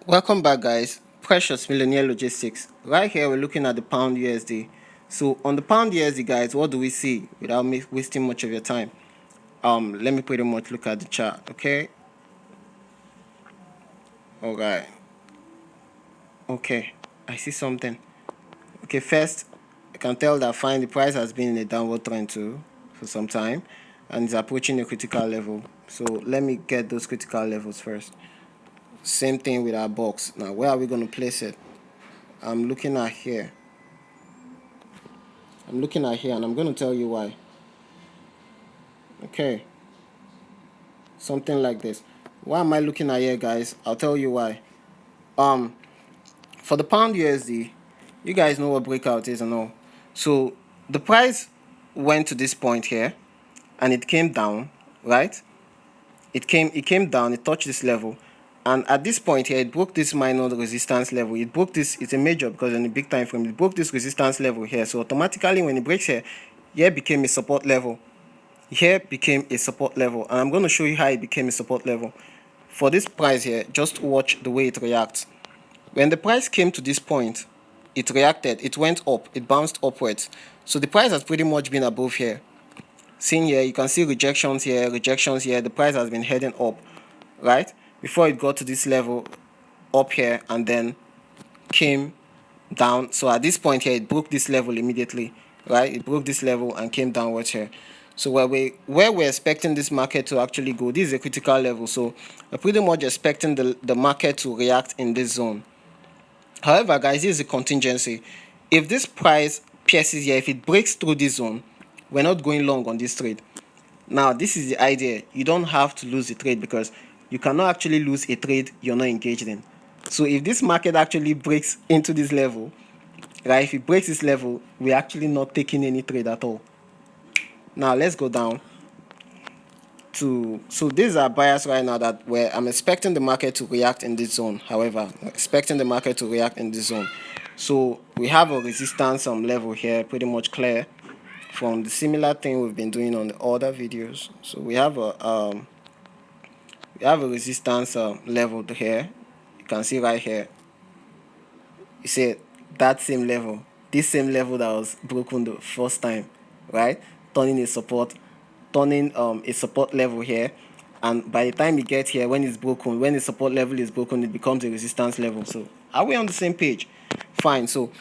Welcome back, guys. Precious Millionaire Logistics. Right here, we're looking at the pound USD. So on the pound USD, guys, what do we see? Without me wasting much of your time, let me pretty much look at the chart. Okay. All right. Okay. I see something. Okay. First, I can tell that fine. The price has been in a downward trend too for some time, and it's approaching a critical level. So let me get those critical levels first. Same thing with our box. Now, where are we going to place it? I'm looking at here. And I'm going to tell you why. Okay, something like this. Why am I looking at here, guys? I'll tell you why. Um, for the pound USD, you guys know what breakout is and all. So the price went to this point here, and it came down, right? It came down. It touched this level, and at this point here, it broke this minor resistance level. It broke this. It's a major because in the big time frame, it broke this resistance level here. So automatically, when it breaks here became a support level. Here became a support level, and I'm going to show you how it became a support level. For this price here, just watch the way it reacts. When the price came to this point, it reacted, it went up, it bounced upwards. So the price has pretty much been above here. Seen here, you can see rejections here, the price has been heading up, right? Before it got to this level up here and then came down. So at this point here, it broke this level immediately, right? It broke this level and came downwards here. So where we're expecting this market to actually go, this is a critical level. So we're pretty much expecting the market to react in this zone. However, guys, this is a contingency. If this price pierces here, if it breaks through this zone, we're not going long on this trade. Now, this is the idea. You don't have to lose the trade because you cannot actually lose a trade you're not engaged in. So if this market actually breaks into this level, right, if it breaks this level, we're actually not taking any trade at all. Now, let's go down to, so these are buyers right now that where I'm expecting the market to react in this zone. However, I'm expecting the market to react in this zone. So we have a resistance level here, pretty much clear from the similar thing we've been doing on the other videos. So we have a resistance level here. You can see right here. You see that same level, this same level that was broken the first time, right? Turning a support level here, and by the time you get here, when it's broken, when the support level is broken, it becomes a resistance level. So are we on the same page? Fine. So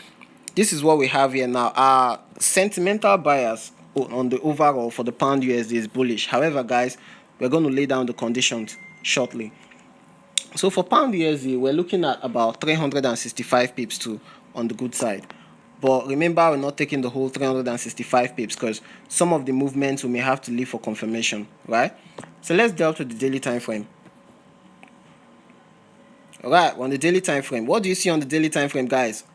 this is what we have here now. Our sentimental bias on the overall for the pound USD is bullish. However, guys, we're going to lay down the conditions shortly. So for pound USD, we're looking at about 365 pips too on the good side. But remember, we're not taking the whole 365 pips because some of the movements we may have to leave for confirmation, right? So let's delve to the daily time frame. All right, on the daily time frame, what do you see on the daily time frame, guys?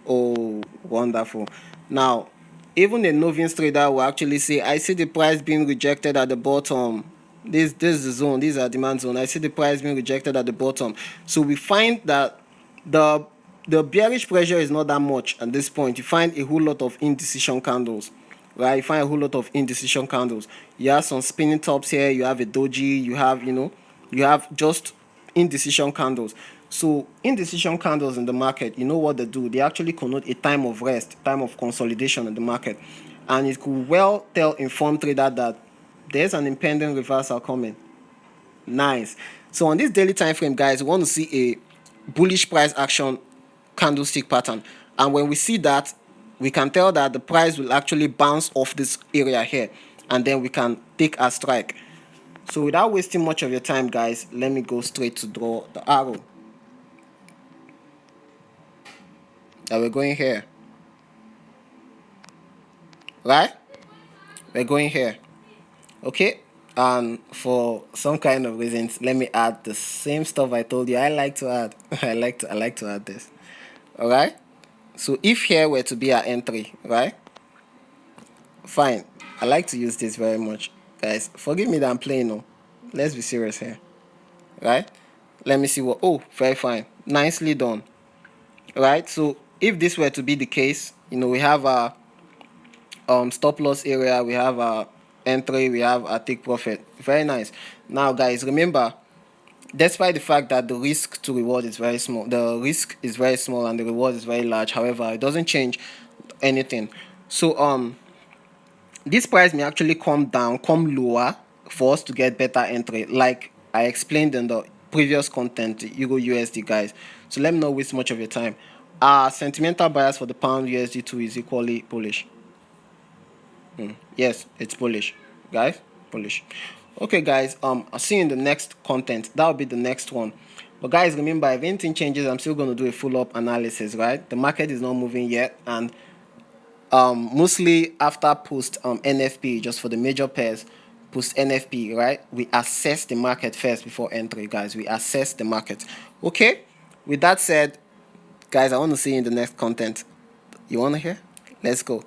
Oh, wonderful. Now, even a novice trader will actually say, I see the price being rejected at the bottom. This is the zone. These are demand zone. I see the price being rejected at the bottom. So we find that the bearish pressure is not that much at this point. You find a whole lot of indecision candles, right? You find a whole lot of indecision candles. You have some spinning tops here. You have a doji. You have, you have just indecision candles. So indecision candles in the market, you know what they do? They actually connote a time of rest, time of consolidation in the market. And it could well tell informed trader that there's an impending reversal coming. Nice. So on this daily time frame, guys, we want to see a bullish price action candlestick pattern. And when we see that, we can tell that the price will actually bounce off this area here. And then we can take a strike. So without wasting much of your time, guys, let me go straight to draw the arrow. That we're going here. Right? We're going here. Okay? And for some kind of reasons, let me add the same stuff I told you I like to add. I like to add this. Alright? So if here were to be our entry, right? Fine. I like to use this very much. Guys, forgive me that I'm playing now. Let's be serious here. Right? Let me see what, oh, very fine. Nicely done. Right? So if this were to be the case, we have a stop loss area, we have a entry, we have a take profit. Very nice. Now, guys, remember, despite the fact that the risk to reward is very small, the risk is very small and the reward is very large. However, it doesn't change anything. So this price may actually come lower for us to get better entry, like I explained in the previous content, Euro USD, guys. So let me not waste much of your time. Sentimental bias for the pound USD 2 is equally bullish. Yes, it's bullish, guys. Bullish. Okay, guys. I'll see you in the next content. That'll be the next one. But guys, remember, if anything changes, I'm still going to do a full-up analysis. Right? The market is not moving yet, and mostly after post NFP, just for the major pairs, post NFP, right? We assess the market first before entry, guys. We assess the market. Okay. With that said, guys, I want to see you in the next content. You want to hear? Let's go.